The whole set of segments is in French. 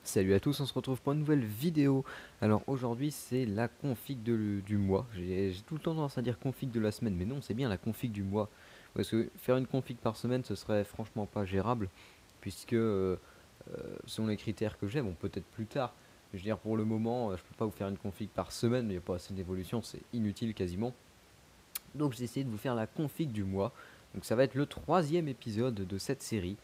Salut à tous, on se retrouve pour une nouvelle vidéo. Alors aujourd'hui c'est la config du mois. J'ai tout le temps tendance à dire config de la semaine, mais non, c'est bien la config du mois. Parce que faire une config par semaine ce serait franchement pas gérable, puisque selon les critères que j'ai, bon peut-être plus tard, mais je veux dire pour le moment je peux pas vous faire une config par semaine, il n'y a pas assez d'évolution, c'est inutile quasiment. Donc j'ai essayé de vous faire la config du mois. Donc ça va être le troisième épisode de cette série.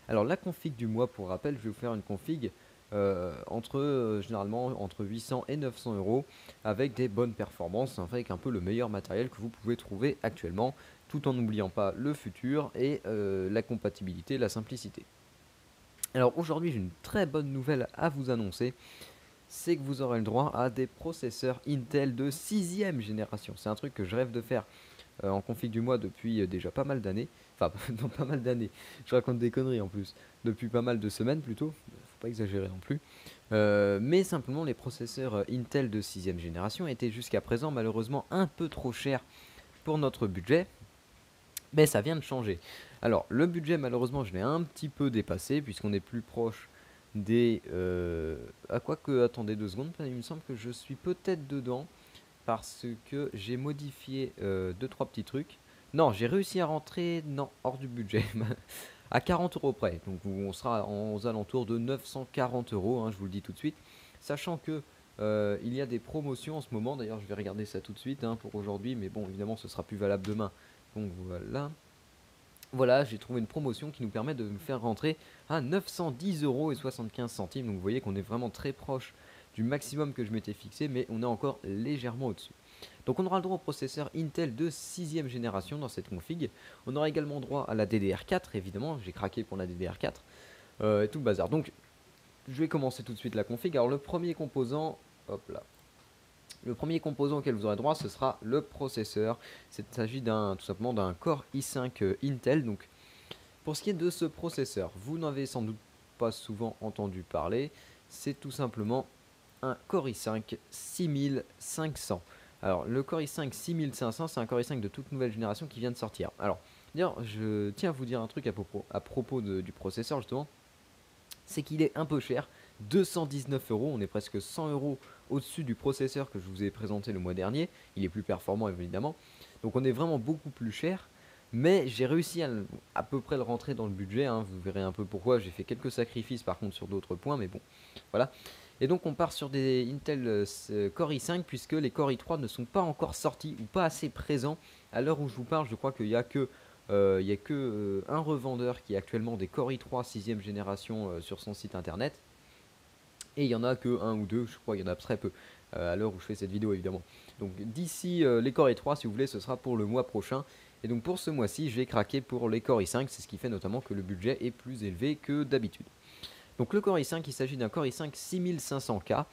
Alors la config du mois, pour rappel, je vais vous faire une config généralement entre 800 et 900 euros avec des bonnes performances, avec un peu le meilleur matériel que vous pouvez trouver actuellement, tout en n'oubliant pas le futur et la compatibilité, la simplicité. Alors aujourd'hui j'ai une très bonne nouvelle à vous annoncer, c'est que vous aurez le droit à des processeurs Intel de 6ème génération. C'est un truc que je rêve de faire en config du mois depuis déjà pas mal d'années. Enfin, dans pas mal d'années. Je raconte des conneries en plus. Depuis pas mal de semaines plutôt. Faut pas exagérer non plus. Mais simplement, les processeurs Intel de 6ème génération étaient jusqu'à présent malheureusement un peu trop chers pour notre budget. Mais ça vient de changer. Alors, le budget, malheureusement, je l'ai un petit peu dépassé, puisqu'on est plus proche des... à quoi que, attendez 2 secondes, il me semble que je suis peut-être dedans parce que j'ai modifié 2-3 petits trucs. Non, j'ai réussi à rentrer, non, hors du budget, à 40 euros près. Donc on sera aux alentours de 940 euros, hein, je vous le dis tout de suite. Sachant que il y a des promotions en ce moment, d'ailleurs je vais regarder ça tout de suite hein, pour aujourd'hui, mais bon évidemment ce sera plus valable demain. Donc voilà. Voilà, j'ai trouvé une promotion qui nous permet de nous faire rentrer à 910 euros et 75 centimes. Donc vous voyez qu'on est vraiment très proche du maximum que je m'étais fixé, mais on est encore légèrement au-dessus. Donc on aura le droit au processeur Intel de 6ème génération dans cette config. On aura également droit à la DDR4, évidemment, j'ai craqué pour la DDR4, et tout le bazar. Donc je vais commencer tout de suite la config. Alors le premier composant, hop là. Le premier composant auquel vous aurez droit, ce sera le processeur. Il s'agit tout simplement d'un Core i5 Intel. Donc pour ce qui est de ce processeur, vous n'avez sans doute pas souvent entendu parler. C'est tout simplement un Core i5 6500. Alors le Core i5 6500, c'est un Core i5 de toute nouvelle génération qui vient de sortir. Alors d'ailleurs, je tiens à vous dire un truc à propos du processeur justement, c'est qu'il est un peu cher, 219 euros, on est presque 100 euros au-dessus du processeur que je vous ai présenté le mois dernier. Il est plus performant évidemment, donc on est vraiment beaucoup plus cher. Mais j'ai réussi à peu près le rentrer dans le budget, hein. Vous verrez un peu pourquoi. J'ai fait quelques sacrifices par contre sur d'autres points, mais bon, voilà. Et donc on part sur des Intel Core i5 puisque les Core i3 ne sont pas encore sortis ou pas assez présents. À l'heure où je vous parle, je crois qu'il n'y a que, un revendeur qui a actuellement des Core i3 6ème génération sur son site internet. Et il n'y en a que un ou deux, je crois qu'il y en a très peu à l'heure où je fais cette vidéo évidemment. Donc d'ici les Core i3 si vous voulez, ce sera pour le mois prochain. Et donc pour ce mois-ci, j'ai craqué pour les Core i5, c'est ce qui fait notamment que le budget est plus élevé que d'habitude. Donc le Core i5, il s'agit d'un Core i5 6500K.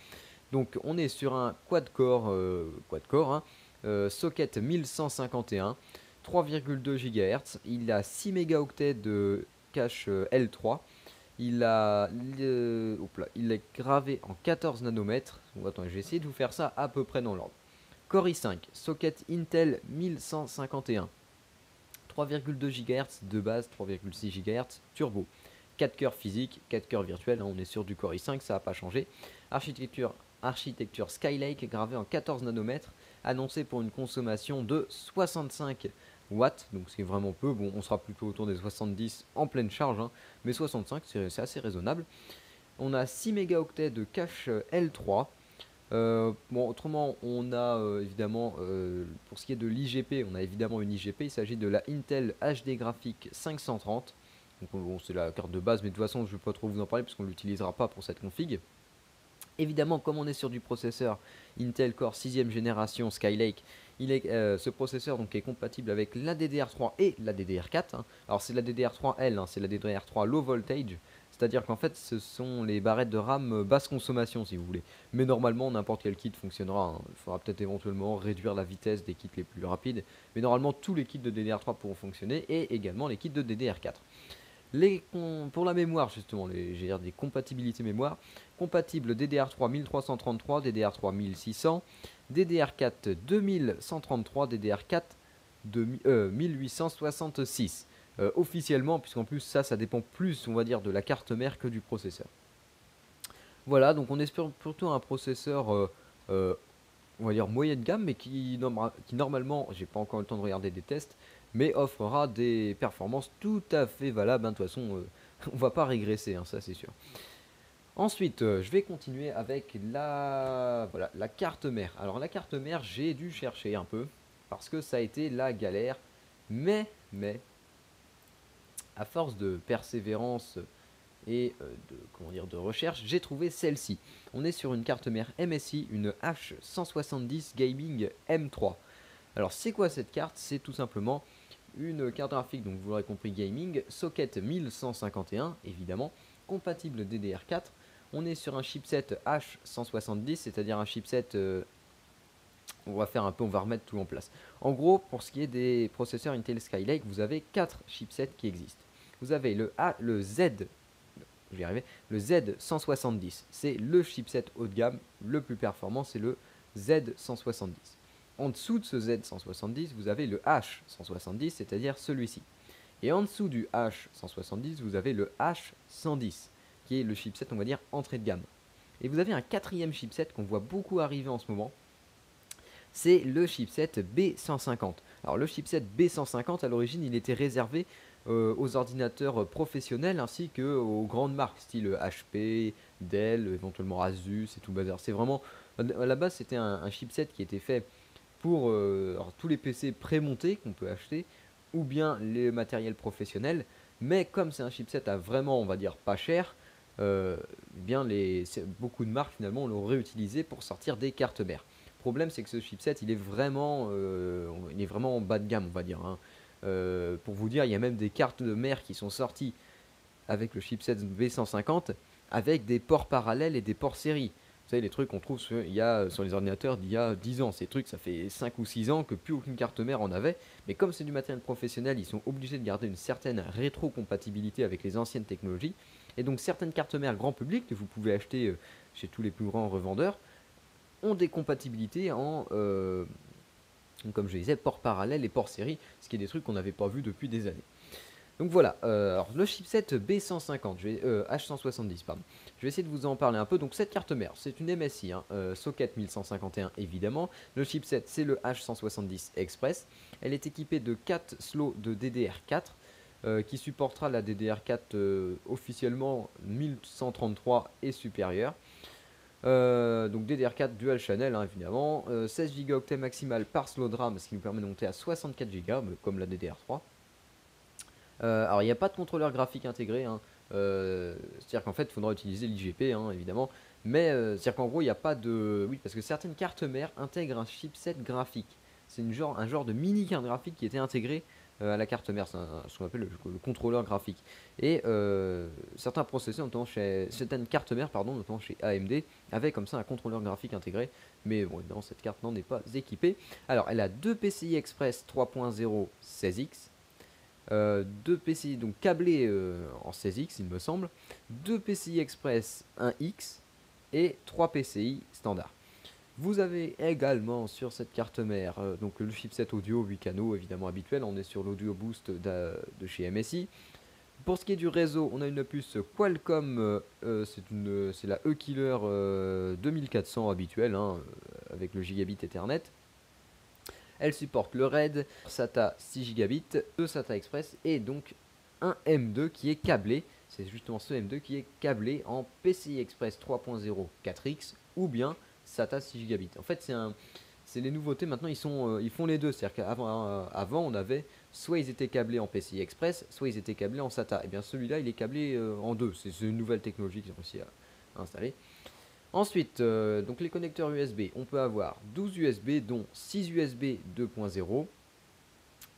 Donc on est sur un quad-core, hein, socket 1151, 3,2 GHz. Il a 6 mégaoctets de cache L3. Il est gravé en 14 nanomètres. Bon, attends, je vais essayer de vous faire ça à peu près dans l'ordre. Core i5, socket Intel 1151, 3,2 GHz de base, 3,6 GHz turbo. 4 cœurs physiques, 4 cœurs virtuels, hein, on est sur du Core i5, ça n'a pas changé. Architecture Skylake gravée en 14 nanomètres, annoncée pour une consommation de 65 watts, donc c'est vraiment peu. Bon, on sera plutôt autour des 70 en pleine charge, hein, mais 65 c'est assez raisonnable. On a 6 mégaoctets de cache L3. Bon, autrement, on a évidemment, pour ce qui est de l'IGP, on a évidemment une IGP, il s'agit de la Intel HD Graphics 530. Donc bon, c'est la carte de base, mais de toute façon, je ne vais pas trop vous en parler parce qu'on ne l'utilisera pas pour cette config. Évidemment, comme on est sur du processeur Intel Core 6ème génération Skylake, ce processeur donc, est compatible avec la DDR3 et la DDR4. Hein. Alors c'est la DDR3L, hein, c'est la DDR3 Low Voltage, c'est-à-dire qu'en fait ce sont les barrettes de RAM basse consommation si vous voulez. Mais normalement n'importe quel kit fonctionnera. Hein. Il faudra peut-être éventuellement réduire la vitesse des kits les plus rapides. Mais normalement tous les kits de DDR3 pourront fonctionner et également les kits de DDR4. Pour la mémoire, justement, j'ai des compatibilités mémoire. Compatible DDR3 1333, DDR3 1600, DDR4 2133, DDR4 1866. Officiellement, puisqu'en plus ça dépend plus, on va dire, de la carte mère que du processeur. Voilà, donc on est plutôt un processeur, euh, on va dire moyen de gamme, mais qui normalement, j'ai pas encore eu le temps de regarder des tests, mais offrera des performances tout à fait valables, hein. De toute façon, on va pas régresser, hein, ça c'est sûr. Ensuite, je vais continuer avec voilà, la carte mère. Alors la carte mère, j'ai dû chercher un peu, parce que ça a été la galère, mais, à force de persévérance et comment dire, de recherche, j'ai trouvé celle-ci. On est sur une carte mère MSI, une H170 Gaming M3. Alors c'est quoi cette carte? C'est tout simplement une carte graphique, donc vous l'aurez compris, gaming, socket 1151 évidemment, compatible DDR4. On est sur un chipset H170, c'est-à-dire un chipset, on va faire un peu, on va remettre tout en place. En gros, pour ce qui est des processeurs Intel Skylake, vous avez 4 chipsets qui existent. Vous avez le Z, je vais y arriver, le Z170, c'est le chipset haut de gamme, le plus performant, c'est le Z170. En dessous de ce Z170, vous avez le H170, c'est-à-dire celui-ci. Et en dessous du H170, vous avez le H110, qui est le chipset, on va dire, entrée de gamme. Et vous avez un quatrième chipset qu'on voit beaucoup arriver en ce moment, c'est le chipset B150. Alors le chipset B150, à l'origine, il était réservé aux ordinateurs professionnels ainsi qu'aux grandes marques, style HP, Dell, éventuellement Asus et tout bazar. C'est vraiment, à la base, c'était un chipset qui était fait pour tous les PC prémontés qu'on peut acheter, ou bien les matériels professionnels. Mais comme c'est un chipset à vraiment, on va dire, pas cher, eh bien beaucoup de marques finalement l'ont réutilisé pour sortir des cartes mères. Le problème, c'est que ce chipset, il est vraiment en bas de gamme, on va dire, hein. Pour vous dire, il y a même des cartes de mères qui sont sorties avec le chipset B150 avec des ports parallèles et des ports série. Vous savez, les trucs qu'on trouve sur les ordinateurs d'il y a 10 ans. Ces trucs, ça fait 5 ou 6 ans que plus aucune carte mère en avait. Mais comme c'est du matériel professionnel, ils sont obligés de garder une certaine rétrocompatibilité avec les anciennes technologies. Et donc certaines cartes mères grand public que vous pouvez acheter chez tous les plus grands revendeurs ont des compatibilités comme je disais, port parallèle et port série, ce qui est des trucs qu'on n'avait pas vu depuis des années. Donc voilà, alors le chipset B150, H170, pardon. Je vais essayer de vous en parler un peu. Donc cette carte mère, c'est une MSI, hein, socket 1151 évidemment. Le chipset, c'est le H170 Express. Elle est équipée de 4 slots de DDR4 qui supportera la DDR4 officiellement 1133 et supérieure. Donc DDR4 dual channel, hein, évidemment, 16 Go maximal par slot de RAM, ce qui nous permet de monter à 64 Go comme la DDR3. Alors il n'y a pas de contrôleur graphique intégré, hein. C'est-à-dire qu'en fait il faudra utiliser l'IGP, hein, évidemment, mais c'est-à-dire qu'en gros il n'y a pas de... Oui, parce que certaines cartes mères intègrent un chipset graphique. C'est un genre de mini carte graphique qui était intégré à la carte mère, c'est ce qu'on appelle le contrôleur graphique. Et certains processeurs, notamment certaines cartes mères, pardon, notamment chez AMD, avaient comme ça un contrôleur graphique intégré, mais bon, évidemment cette carte n'en est pas équipée. Alors elle a deux PCI Express 3.0 16X, 2 PCI donc câblés en 16X il me semble, 2 PCI Express 1X et 3 PCI standard. Vous avez également sur cette carte mère donc le chipset audio 8 canaux évidemment habituel, on est sur l'audio boost de chez MSI. Pour ce qui est du réseau, on a une puce Qualcomm, c'est la E-Killer 2400 habituelle, hein, avec le gigabit Ethernet. Elle supporte le RAID, SATA 6 gigabits, 2 SATA Express et donc un M2 qui est câblé. C'est justement ce M2 qui est câblé en PCI Express 3.0 4X ou bien SATA 6 gigabits. En fait, c'est les nouveautés maintenant, ils font les deux. C'est-à-dire qu'avant, on avait soit ils étaient câblés en PCI Express, soit ils étaient câblés en SATA. Et bien celui-là, il est câblé en deux. C'est une nouvelle technologie qu'ils ont réussi à installer. Ensuite, donc les connecteurs USB, on peut avoir 12 USB, dont 6 USB 2.0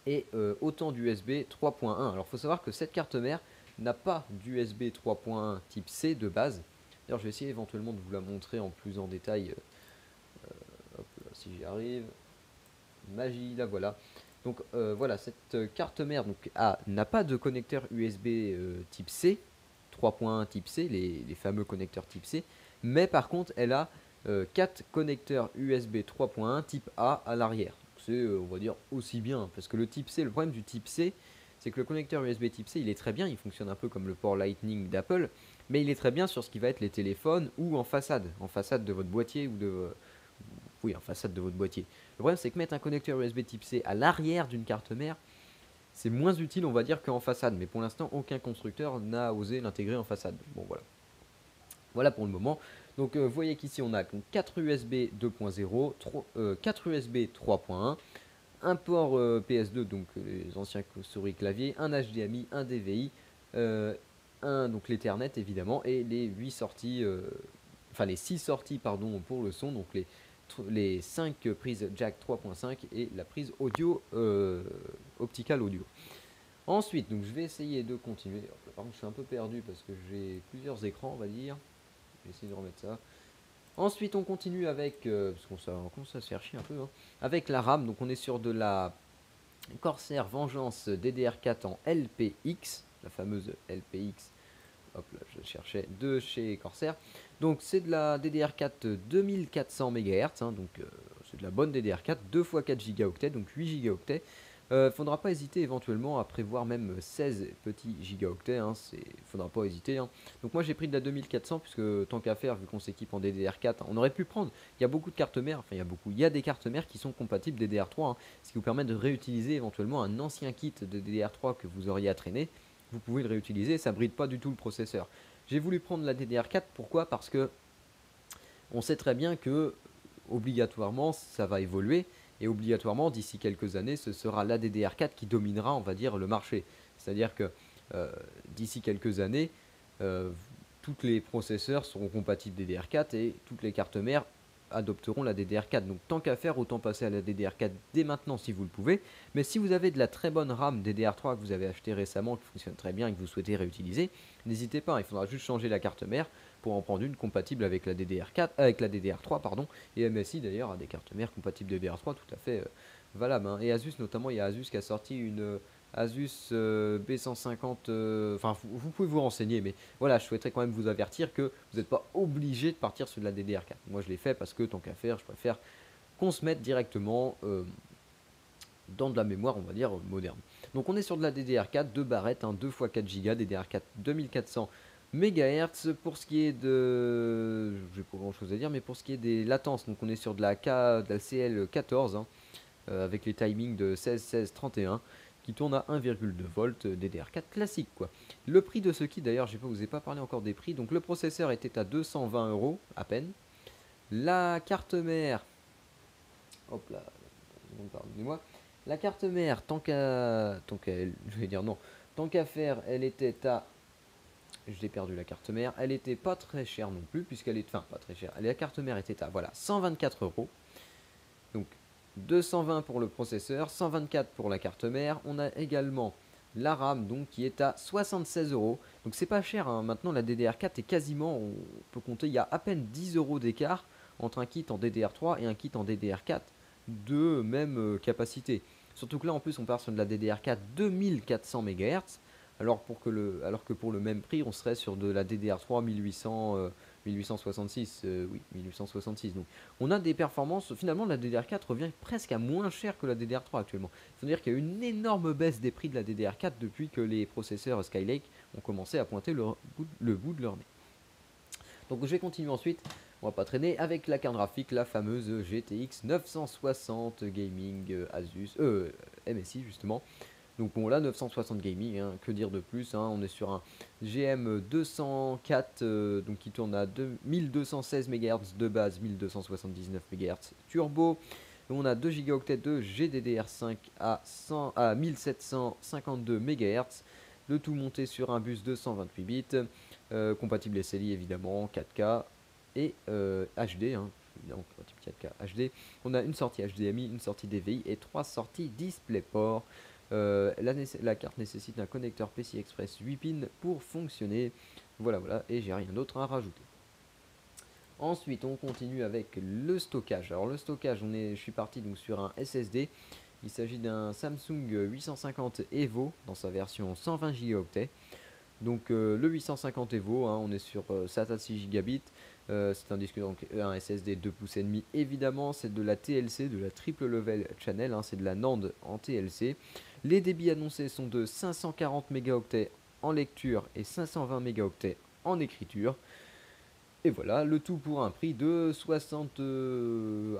et autant d'USB 3.1. Alors, il faut savoir que cette carte mère n'a pas d'USB 3.1 type C de base. D'ailleurs, je vais essayer éventuellement de vous la montrer en plus en détail. Hop, là, si j'y arrive. Magie, là voilà. Donc voilà, cette carte mère n'a pas de connecteur USB type C, 3.1 type C, les fameux connecteurs type C, mais par contre elle a 4 connecteurs USB 3.1 type A à l'arrière. C'est on va dire aussi bien, parce que le type C, le problème du type C, c'est que le connecteur USB type C il est très bien, il fonctionne un peu comme le port Lightning d'Apple, mais il est très bien sur ce qui va être les téléphones ou en façade de votre boîtier ou de... Oui, en façade de votre boîtier. Le problème, c'est que mettre un connecteur USB type C à l'arrière d'une carte mère, c'est moins utile, on va dire, qu'en façade. Mais pour l'instant, aucun constructeur n'a osé l'intégrer en façade. Bon, voilà. Voilà pour le moment. Donc, vous voyez qu'ici, on a 4 USB 2.0, 4 USB 3.1, un port PS2, donc les anciens souris clavier, un HDMI, un DVI, donc l'Ethernet évidemment, et les 8 sorties, enfin les 6 sorties pardon pour le son, donc les 5 prises jack 3.5 et la prise audio optical audio. Ensuite, donc je vais essayer de continuer. Par contre, je suis un peu perdu parce que j'ai plusieurs écrans, on va dire. Je vais essayer de remettre ça. Ensuite, on continue avec, parce qu'on commence à se faire chier un peu, hein, avec la RAM. Donc, on est sur de la Corsair Vengeance DDR4 en LPX, la fameuse LPX. Hop là, je cherchais de chez Corsair. Donc, c'est de la DDR4 2400 MHz, hein, donc c'est de la bonne DDR4, 2 x 4 Go, donc 8 Go. Faudra pas hésiter éventuellement à prévoir même 16 petits gigaoctets, hein, faudra pas hésiter, hein. Donc moi j'ai pris de la 2400 puisque tant qu'à faire, vu qu'on s'équipe en DDR4, on aurait pu prendre, il y a beaucoup de cartes mères, enfin il y a des cartes mères qui sont compatibles DDR3, hein, ce qui vous permet de réutiliser éventuellement un ancien kit de DDR3 que vous auriez à traîner, vous pouvez le réutiliser, ça bride pas du tout le processeur. J'ai voulu prendre la DDR4, pourquoi? Parce que on sait très bien que obligatoirement ça va évoluer et obligatoirement d'ici quelques années ce sera la DDR4 qui dominera, on va dire, le marché. C'est-à-dire que d'ici quelques années tous les processeurs seront compatibles DDR4 et toutes les cartes mères adopteront la DDR4. Donc tant qu'à faire, autant passer à la DDR4 dès maintenant si vous le pouvez. Mais si vous avez de la très bonne RAM DDR3 que vous avez acheté récemment, qui fonctionne très bien et que vous souhaitez réutiliser, n'hésitez pas, il faudra juste changer la carte mère pour en prendre une compatible avec la DDR4, avec la DDR3 pardon, et MSI d'ailleurs a des cartes mères compatibles DDR3 tout à fait valables, hein. Et Asus notamment, il y a Asus qui a sorti une Asus B150, enfin vous pouvez vous renseigner, mais voilà, je souhaiterais quand même vous avertir que vous n'êtes pas obligé de partir sur de la DDR4. Moi je l'ai fait parce que tant qu'à faire, je préfère qu'on se mette directement dans de la mémoire, on va dire, moderne. Donc on est sur de la DDR4, 2 barrettes, hein, 2 x 4 Go, DDR4 2400 MHz. Pour ce qui est de... j'ai pas grand chose à dire, mais pour ce qui est des latences, donc on est sur de la CL14, hein, avec les timings de 16, 16, 31, qui tourne à 1,2 volts DDR4 classique, quoi. Le prix de ce kit, d'ailleurs, je ne vous ai pas parlé encore des prix, donc le processeur était à 220 € à peine. La carte mère, hop là, pardonnez-moi. La carte mère, je vais dire non, tant qu'à faire, elle était à, j'ai perdu la carte mère, elle était pas très chère non plus, puisqu'elle est, enfin pas très chère, la carte mère était à, voilà, 124 €. Donc 220 pour le processeur, 124 pour la carte mère. On a également la RAM donc qui est à 76 €. Donc c'est pas cher, hein. Maintenant la DDR4 est quasiment, on peut compter, il y a à peine 10 € d'écart entre un kit en DDR3 et un kit en DDR4 de même capacité. Surtout que là en plus on part sur de la DDR4 2400 MHz. Alors que pour le même prix on serait sur de la DDR3 1866, oui 1866. Donc on a des performances, finalement la DDR4 revient presque à moins cher que la DDR3 actuellement. Il faut dire qu'il y a une énorme baisse des prix de la DDR4 depuis que les processeurs Skylake ont commencé à pointer le bout de leur nez. Donc je vais continuer ensuite, on va pas traîner, avec la carte graphique, la fameuse GTX 960 Gaming Asus, MSI justement. Donc bon là 960 gaming, hein, que dire de plus, hein, on est sur un GM 204 donc qui tourne à 1216 MHz de base, 1279 MHz turbo. On a 2 Go de GDDR5 à 1752 MHz, le tout monté sur un bus de 128 bits, compatible SLI évidemment, 4K et HD, hein, évidemment compatible 4K HD. On a une sortie HDMI, une sortie DVI et 3 sorties DisplayPort. La carte nécessite un connecteur PCI Express 8 pins pour fonctionner. Voilà, voilà, et j'ai rien d'autre à rajouter. Ensuite, on continue avec le stockage. Alors le stockage, je suis parti donc sur un SSD. Il s'agit d'un Samsung 850 Evo dans sa version 120 Go. Donc le 850 Evo, hein, on est sur SATA 6 Gigabits. C'est un disque, donc un SSD 2 pouces et demi évidemment, c'est de la TLC, de la triple level channel, hein, c'est de la NAND en TLC. Les débits annoncés sont de 540 mégaoctets en lecture et 520 mégaoctets en écriture. Et voilà, le tout pour un prix de 60,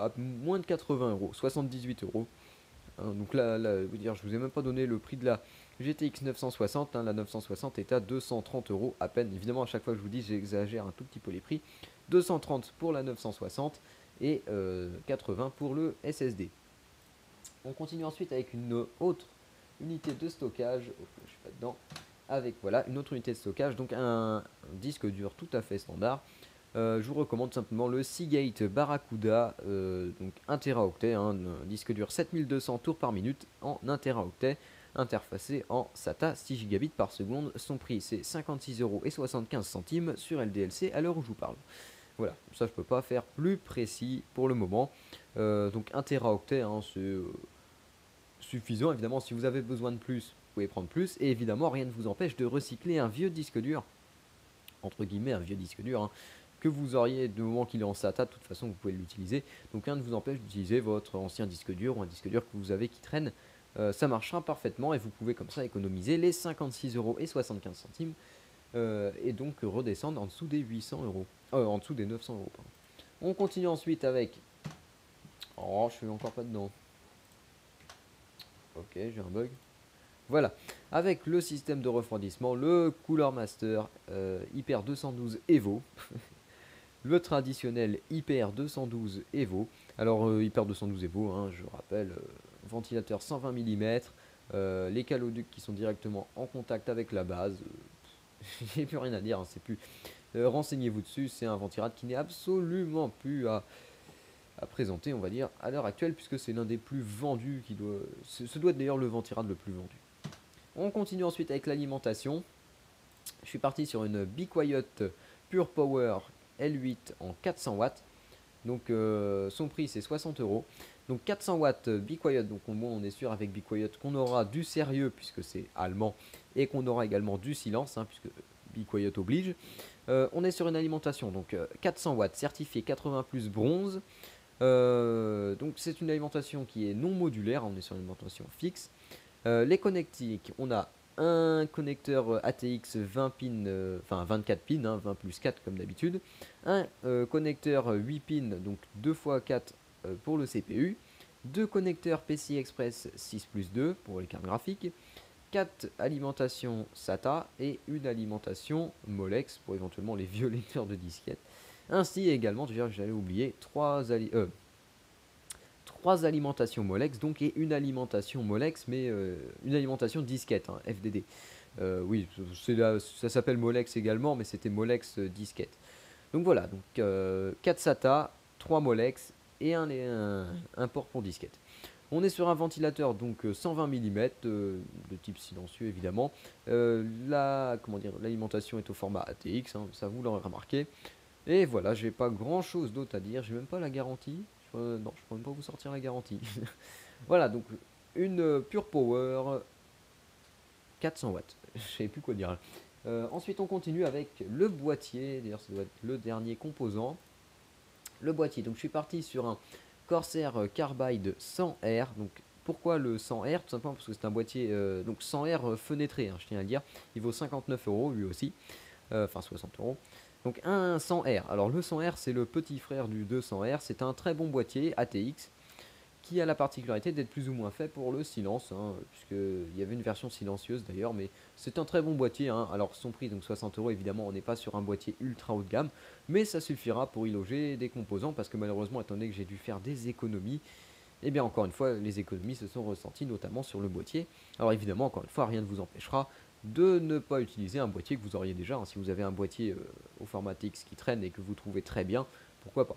à moins de 80 euros, 78 euros. Hein, donc là, je vous ai même pas donné le prix de la GTX 960. Hein, la 960 est à 230 euros à peine. Évidemment, à chaque fois que je vous dis, j'exagère un tout petit peu les prix. 230 pour la 960 et 80 pour le SSD. On continue ensuite avec une autre unité de stockage. Oh, je suis pas dedans. Avec voilà une autre unité de stockage, donc un disque dur tout à fait standard. Je vous recommande simplement le Seagate Barracuda, donc 1 Teraoctet, hein, un disque dur 7200 tours par minute en 1 Teraoctet, interfacé en SATA 6 gigabits par seconde. Son prix c'est 56,75 € sur LDLC à l'heure où je vous parle. Voilà, ça je peux pas faire plus précis pour le moment. Donc 1 Teraoctet, hein, c'est suffisant. Évidemment, si vous avez besoin de plus, vous pouvez prendre plus. Et évidemment, rien ne vous empêche de recycler un vieux disque dur, entre guillemets un vieux disque dur, hein, que vous auriez du moment qu'il est en SATA. De toute façon, vous pouvez l'utiliser. Donc rien ne vous empêche d'utiliser votre ancien disque dur ou un disque dur que vous avez qui traîne. Ça marchera parfaitement et vous pouvez comme ça économiser les 56,75 € et donc redescendre en dessous des 800 euros. En dessous des 900 euros. Pardon. On continue ensuite avec... Oh, je suis encore pas dedans. Ok, j'ai un bug. Voilà, avec le système de refroidissement, le Cooler Master Hyper 212 Evo, le traditionnel Hyper 212 Evo. Alors Hyper 212 Evo, hein, je rappelle, ventilateur 120 mm, les caloducs qui sont directement en contact avec la base. J'ai plus rien à dire, hein, c'est plus. Renseignez-vous dessus, c'est un ventilateur qui n'est absolument plus à présenter, on va dire, à l'heure actuelle, puisque c'est l'un des plus vendus, ce doit être d'ailleurs le ventilateur le plus vendu. On continue ensuite avec l'alimentation. Je suis parti sur une Be Quiet Pure Power L8 en 400 watts. Donc son prix c'est 60 euros. Donc 400 watts Be Quiet, donc au moins on est sûr avec Be Quiet qu'on aura du sérieux puisque c'est allemand et qu'on aura également du silence, hein, puisque Be Quiet oblige. On est sur une alimentation, donc 400 watts certifié 80 plus bronze. Donc c'est une alimentation qui est non modulaire, on est sur une alimentation fixe. Les connectiques, on a un connecteur ATX 20 pins, enfin 24 pins, hein, 20 plus 4 comme d'habitude. Un connecteur 8 pins, donc 2 x 4 pour le CPU. Deux connecteurs PCI Express 6 plus 2 pour les cartes graphiques. 4 alimentations SATA et une alimentation Molex pour éventuellement les vieux lecteurs de disquettes. Ainsi également, j'allais oublier, 3 alimentations Molex donc et une alimentation Molex mais une alimentation disquette, hein, FDD. Oui, ça s'appelle Molex également mais c'était Molex disquette. Donc voilà, donc 4 SATA, 3 Molex et un port pour disquette. On est sur un ventilateur donc 120 mm de type silencieux évidemment. L'alimentation est au format ATX, hein, ça vous l'aurez remarqué. Et voilà, j'ai pas grand chose d'autre à dire, j'ai même pas la garantie. Non, je peux même pas vous sortir la garantie. Voilà, donc une Pure Power 400 watts. Je sais plus quoi dire. Ensuite, on continue avec le boîtier. D'ailleurs, ça doit être le dernier composant. Le boîtier. Donc, je suis parti sur un Corsair Carbide 100R. Donc, pourquoi le 100R? Tout simplement parce que c'est un boîtier donc 100R fenêtré, hein, je tiens à le dire. Il vaut 59 € lui aussi. Enfin, 60 €. Donc un 100R. Alors le 100R c'est le petit frère du 200R. C'est un très bon boîtier ATX qui a la particularité d'être plus ou moins fait pour le silence, hein, puisqu'il y avait une version silencieuse d'ailleurs, mais c'est un très bon boîtier, hein. Alors son prix, donc 60 €, évidemment on n'est pas sur un boîtier ultra haut de gamme, mais ça suffira pour y loger des composants, parce que malheureusement étant donné que j'ai dû faire des économies, et bien encore une fois les économies se sont ressenties notamment sur le boîtier. Alors évidemment encore une fois rien ne vous empêchera de ne pas utiliser un boîtier que vous auriez déjà, hein. Si vous avez un boîtier au format TX qui traîne et que vous trouvez très bien, pourquoi pas.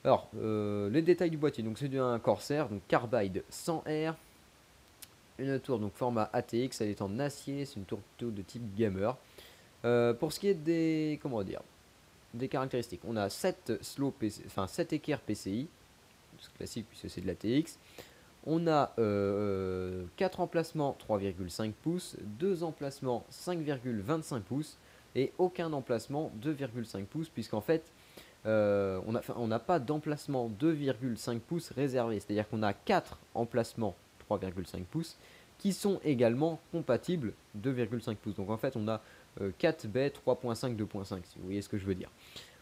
Alors, les détails du boîtier, donc c'est un Corsair, donc Carbide 100R, une tour donc format ATX, elle est en acier, c'est une tour plutôt de type gamer. Pour ce qui est des, comment dire, des caractéristiques, on a 7 slow PC, enfin 7 équerres PCI, c'est classique puisque c'est de l'ATX. On a 4 emplacements 3,5 pouces, 2 emplacements 5,25 pouces et aucun emplacement 2,5 pouces puisqu'en fait on n'a pas d'emplacement 2,5 pouces réservé. C'est-à-dire qu'on a 4 emplacements 3,5 pouces qui sont également compatibles 2,5 pouces. Donc en fait on a 4B 3.5 2.5 si vous voyez ce que je veux dire.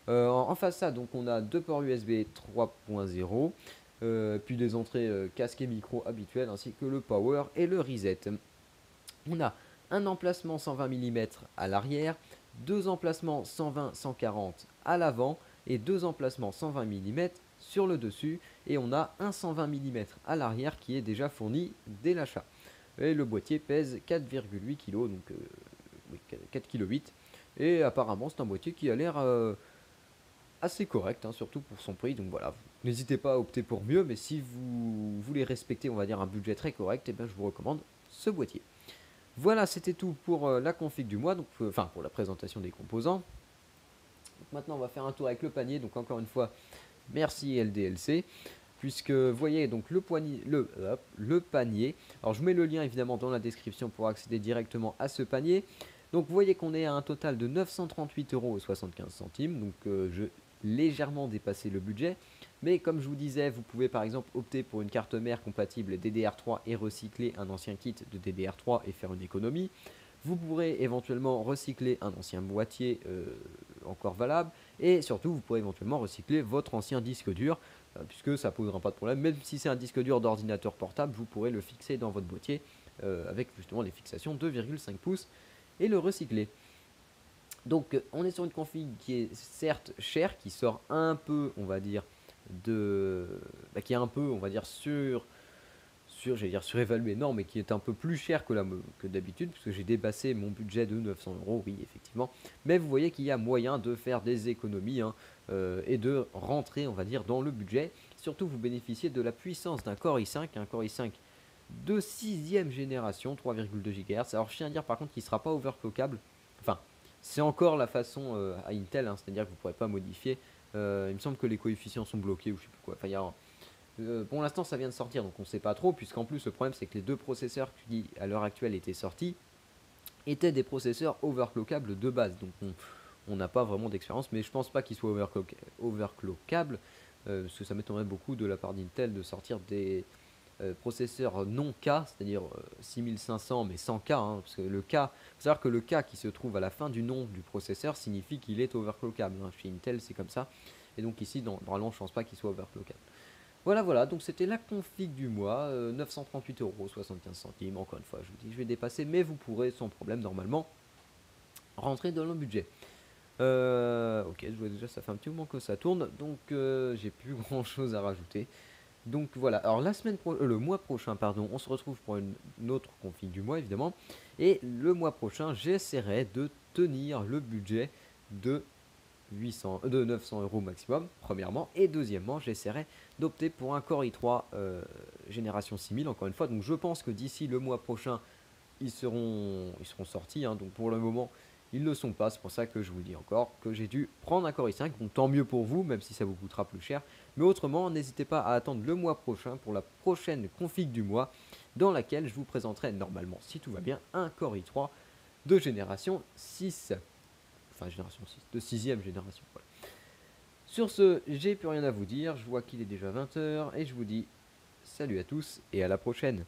En face de ça, donc on a deux ports USB 3.0, puis des entrées casque et micro habituelles, ainsi que le power et le reset. On a un emplacement 120 mm à l'arrière, deux emplacements 120-140 à l'avant et deux emplacements 120 mm sur le dessus. Et on a un 120 mm à l'arrière qui est déjà fourni dès l'achat. Et le boîtier pèse 4,8 kg, donc 4,8 kg. Et apparemment c'est un boîtier qui a l'air assez correct, hein, surtout pour son prix. Donc voilà, n'hésitez pas à opter pour mieux, mais si vous voulez respecter, on va dire, un budget très correct, et bien je vous recommande ce boîtier. Voilà, c'était tout pour la config du mois, donc enfin pour la présentation des composants. Donc maintenant, on va faire un tour avec le panier. Donc encore une fois, merci LDLC. Puisque vous voyez donc le panier. Alors je mets le lien évidemment dans la description pour accéder directement à ce panier. Donc vous voyez qu'on est à un total de 938,75 €. Donc je légèrement dépassé le budget. Mais comme je vous disais, vous pouvez par exemple opter pour une carte mère compatible DDR3 et recycler un ancien kit de DDR3 et faire une économie. Vous pourrez éventuellement recycler un ancien boîtier encore valable. Et surtout, vous pourrez éventuellement recycler votre ancien disque dur, puisque ça ne posera pas de problème. Même si c'est un disque dur d'ordinateur portable, vous pourrez le fixer dans votre boîtier avec justement les fixations 2,5 pouces et le recycler. Donc on est sur une config qui est certes chère, qui sort un peu, on va dire, qui est un peu, on va dire, j'allais dire surévalué, non, mais qui est un peu plus cher que d'habitude, puisque j'ai dépassé mon budget de 900 €, oui, effectivement. Mais vous voyez qu'il y a moyen de faire des économies, hein, et de rentrer, on va dire, dans le budget. Surtout, vous bénéficiez de la puissance d'un Core i5, un Core i5 de 6ème génération, 3,2 GHz. Alors, je tiens à dire par contre qu'il ne sera pas overclockable. Enfin, c'est encore la façon à Intel, hein, c'est-à-dire que vous ne pourrez pas modifier. Il me semble que les coefficients sont bloqués ou je sais plus quoi. Enfin, il y a pour l'instant, ça vient de sortir, donc on ne sait pas trop, puisqu'en plus, le problème, c'est que les deux processeurs qui, à l'heure actuelle, étaient sortis, étaient des processeurs overclockables de base. Donc, on n'a pas vraiment d'expérience, mais je pense pas qu'ils soient overclockables, parce que ça m'étonnerait beaucoup de la part d'Intel de sortir des processeurs non K, c'est-à-dire 6500 mais sans K, hein, parce que le K, faut savoir que le K qui se trouve à la fin du nom du processeur signifie qu'il est overclockable, hein. Chez Intel, c'est comme ça, et donc ici, normalement, je pense pas qu'il soit overclockable. Voilà, donc c'était la config du mois, 938,75 €. Encore une fois, je vous dis, je vais dépasser, mais vous pourrez sans problème, normalement, rentrer dans le budget. Ok, je vois déjà, ça fait un petit moment que ça tourne, donc j'ai plus grand chose à rajouter. Donc voilà, alors le mois prochain, pardon, on se retrouve pour une autre config du mois, évidemment. Et le mois prochain, j'essaierai de tenir le budget de 900 € maximum, premièrement. Et deuxièmement, j'essaierai d'opter pour un Core i3 génération 6000, encore une fois. Donc je pense que d'ici le mois prochain, ils seront sortis, hein. Donc pour le moment, ils ne le sont pas. C'est pour ça que je vous dis encore que j'ai dû prendre un Core i5. Donc tant mieux pour vous, même si ça vous coûtera plus cher. Mais autrement, n'hésitez pas à attendre le mois prochain pour la prochaine config du mois, dans laquelle je vous présenterai normalement, si tout va bien, un Core i3 de génération 6. Enfin, génération 6, de 6ème génération. Voilà. Sur ce, j'ai plus rien à vous dire. Je vois qu'il est déjà 20 h et je vous dis salut à tous et à la prochaine.